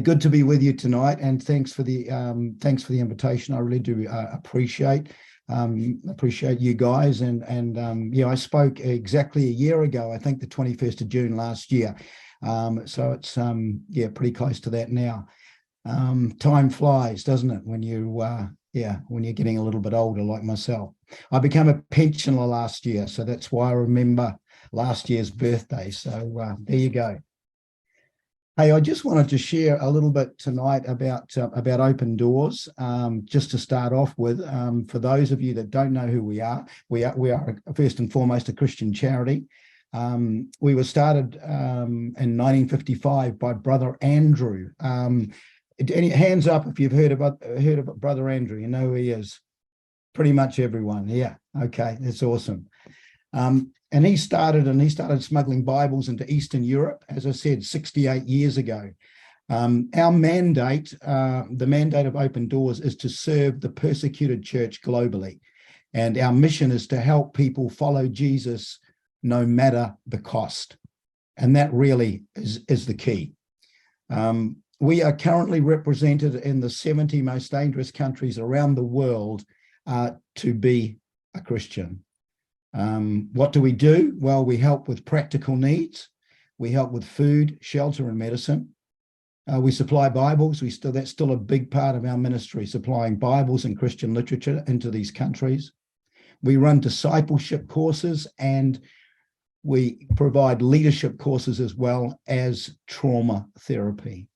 good to be with you tonight, and thanks for the invitation. I really do appreciate you guys, and yeah, I spoke exactly a year ago, I think the 21st of June last year. So it's yeah, pretty close to that now. Time flies, doesn't it, when you when you're getting a little bit older like myself. I became a pensioner last year, so that's why I remember last year's birthday. So there you go. Hey, I just wanted to share a little bit tonight about Open Doors. Just to start off with, for those of you that don't know who we are first and foremost a Christian charity. We were started in 1955 by Brother Andrew. Any hands up if you've heard about Brother Andrew? You know who he is. Pretty much everyone. Yeah. Okay, that's awesome. And he started smuggling Bibles into Eastern Europe, as I said, 68 years ago. Our mandate, the mandate of Open Doors, is to serve the persecuted church globally. And our mission is to help people follow Jesus no matter the cost. And that really is the key. We are currently represented in the 70 most dangerous countries around the world to be a Christian. What do we do? Well, we help with practical needs. We help with food, shelter, and medicine. We supply Bibles. That's still a big part of our ministry, supplying Bibles and Christian literature into these countries. We run discipleship courses, and we provide leadership courses as well as trauma therapy.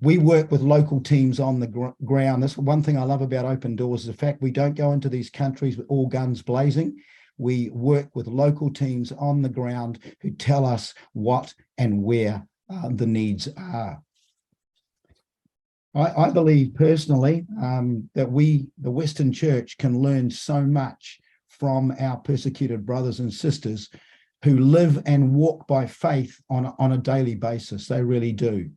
We work with local teams on the ground. That's one thing I love about Open Doors, is the fact we don't go into these countries with all guns blazing. We work with local teams on the ground who tell us what and where the needs are. I believe personally that we, the Western Church, can learn so much from our persecuted brothers and sisters who live and walk by faith on a daily basis. They really do.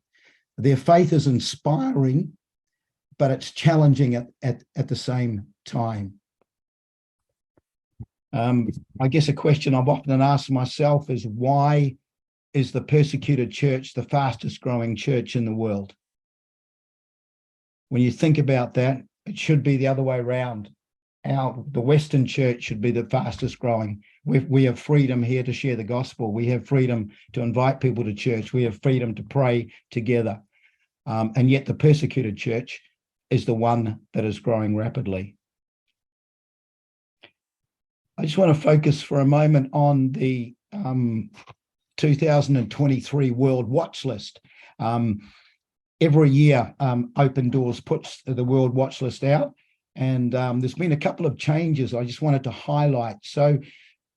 Their faith is inspiring, but it's challenging at the same time. I guess a question I've often asked myself is, why is the persecuted church the fastest growing church in the world? When you think about that, it should be the other way around. The Western church should be the fastest growing. We have freedom here to share the gospel. We have freedom to invite people to church. We have freedom to pray together. And yet the persecuted church is the one that is growing rapidly. I just want to focus for a moment on the 2023 World Watch List. Every year, Open Doors puts the World Watch List out. And there's been a couple of changes I just wanted to highlight. So,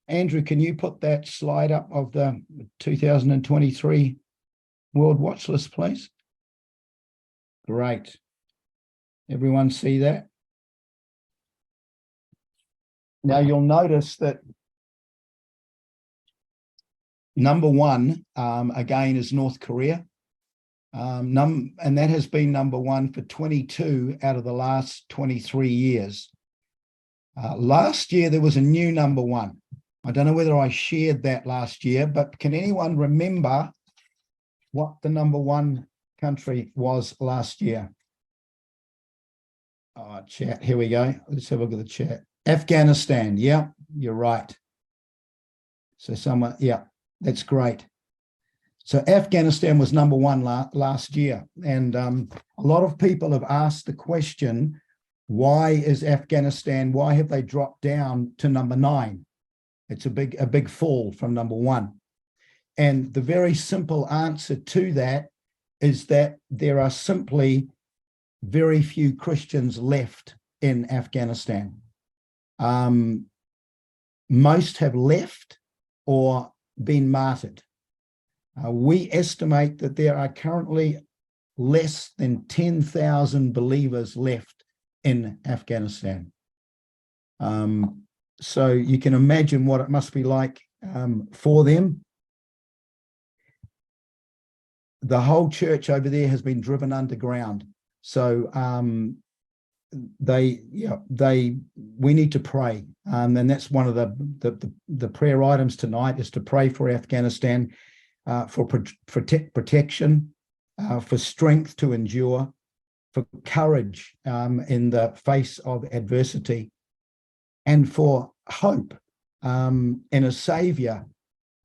Andrew, can you put that slide up of the 2023 World Watch List, please? Great. Everyone see that? Now, you'll notice that number one, again, is North Korea. And that has been number one for 22 out of the last 23 years. Last year, there was a new number one. I don't know whether I shared that last year, but can anyone remember what the number one country was last year? Oh, chat, here we go. Let's have a look at the chat. Afghanistan, yeah, you're right. So someone, yeah, that's great. So Afghanistan was number one last year. And a lot of people have asked the question, why is Afghanistan, why have they dropped down to number 9? It's a big fall from number 1. And the very simple answer to that is that there are simply very few Christians left in Afghanistan. Most have left or been martyred. We estimate that there are currently less than 10,000 believers left in Afghanistan. So you can imagine what it must be like for them. The whole church over there has been driven underground. So we need to pray. And that's one of the prayer items tonight, is to pray for Afghanistan, for protection, for strength to endure, for courage in the face of adversity, and for hope in a Saviour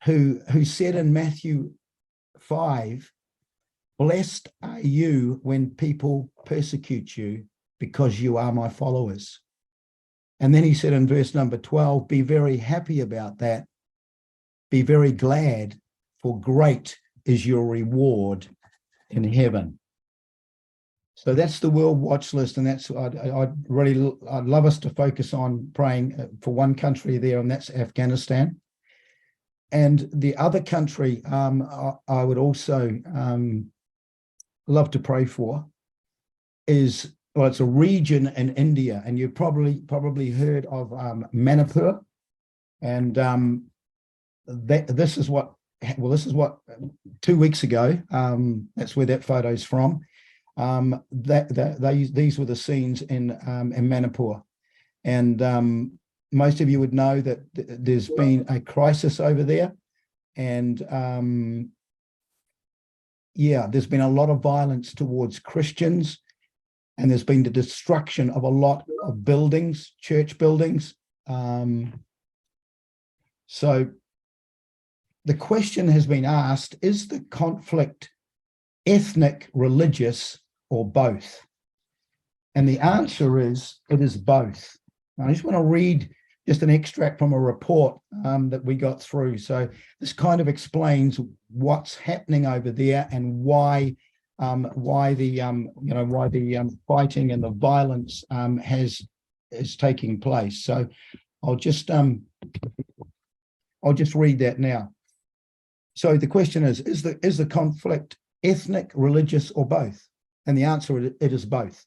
who said in Matthew 5, "Blessed are you when people persecute you because you are my followers." And then he said in verse number 12, "Be very happy about that. Be very glad, for great is your reward in heaven." So that's the World Watch List, and that's I'd love us to focus on praying for one country there, and that's Afghanistan. And the other country I would also love to pray for is, well, it's a region in India, and you've probably heard of Manipur, and this is what 2 weeks ago. That's where that photo's from. These were the scenes in Manipur, and most of you would know that there's been a crisis over there, and there's been a lot of violence towards Christians, and there's been the destruction of a lot of buildings, church buildings. So the question has been asked, is the conflict ethnic, religious, or both? And the answer is, it is both. Now, I just want to read just an extract from a report that we got through. So this kind of explains what's happening over there and why the fighting and the violence is taking place. So I'll just read that now. So the question is the conflict ethnic, religious, or both? And the answer is, it is both.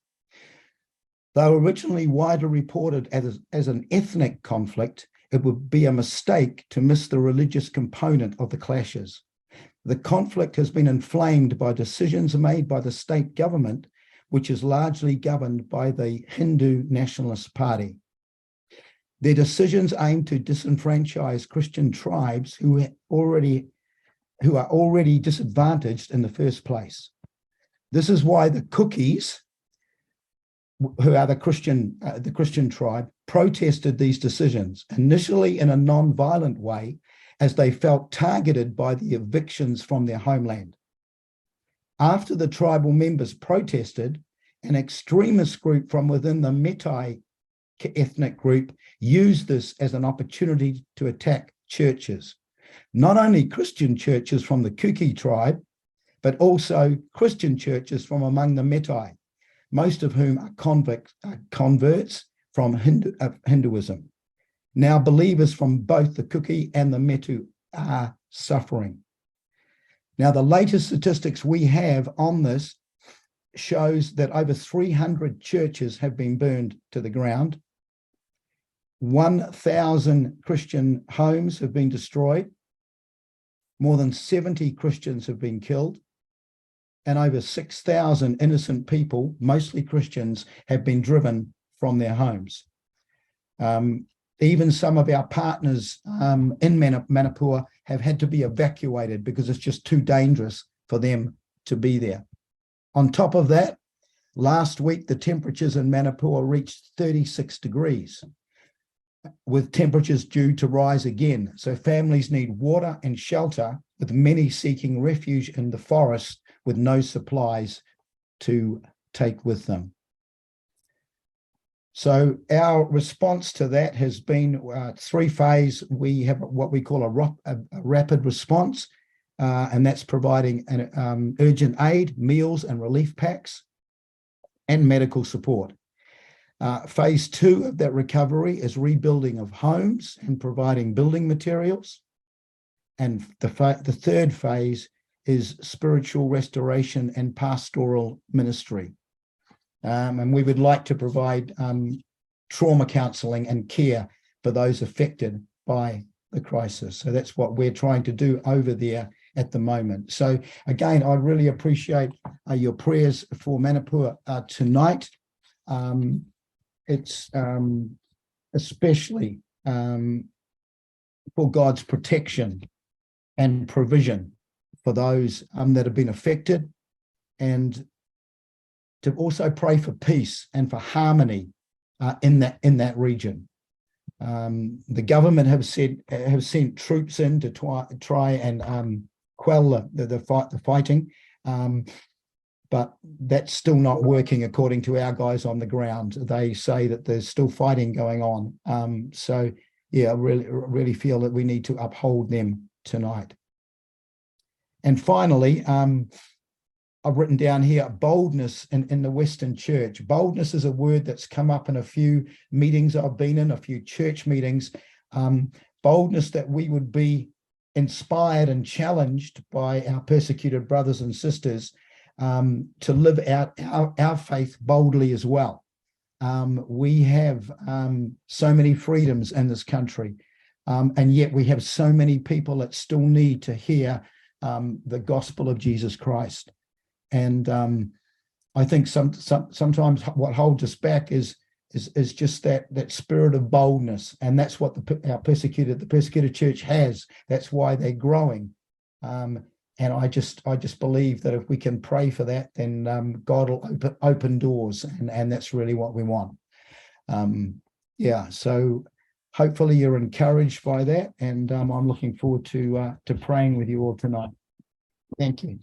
Though originally widely reported as an ethnic conflict, it would be a mistake to miss the religious component of the clashes. The conflict has been inflamed by decisions made by the state government, which is largely governed by the Hindu Nationalist Party. Their decisions aim to disenfranchise Christian tribes who are already disadvantaged in the first place. This is why the Cookies, who are the Christian tribe, protested these decisions, initially in a non-violent way, as they felt targeted by the evictions from their homeland. After the tribal members protested, an extremist group from within the Metai ethnic group used this as an opportunity to attack churches. Not only Christian churches from the Kuki tribe, but also Christian churches from among the Metai, most of whom are converts from Hinduism. Now believers from both the Kuki and the Metu are suffering. Now the latest statistics we have on this shows that over 300 churches have been burned to the ground. 1,000 Christian homes have been destroyed. More than 70 Christians have been killed. And over 6,000 innocent people, mostly Christians, have been driven from their homes. Even some of our partners in Manipur have had to be evacuated because it's just too dangerous for them to be there. On top of that, last week, the temperatures in Manipur reached 36 degrees, with temperatures due to rise again. So families need water and shelter, with many seeking refuge in the forest with no supplies to take with them. So our response to that has been three-phase. We have what we call a rapid response, and that's providing an urgent aid, meals and relief packs, and medical support. Phase 2 of that recovery is rebuilding of homes and providing building materials. And the third phase is spiritual restoration and pastoral ministry. And we would like to provide trauma counselling and care for those affected by the crisis. So that's what we're trying to do over there at the moment. So again, I really appreciate your prayers for Manipur tonight. It's especially for God's protection and provision for those that have been affected, and to also pray for peace and for harmony in that region. The government have sent troops in to try and quell the fighting, but that's still not working according to our guys on the ground. They say that there's still fighting going on. So yeah, I really feel that we need to uphold them tonight. And finally, I've written down here, boldness in the Western church. Boldness is a word that's come up in a few meetings I've been in, a few church meetings. Boldness that we would be inspired and challenged by our persecuted brothers and sisters to live out our faith boldly as well. We have so many freedoms in this country, and yet we have so many people that still need to hear the gospel of Jesus Christ. And I think sometimes what holds us back is just that spirit of boldness, and that's what the persecuted church has. That's why they're growing. And I just believe that if we can pray for that, then God will open doors, and that's really what we want. Yeah, so hopefully you're encouraged by that, and I'm looking forward to praying with you all tonight. Thank you.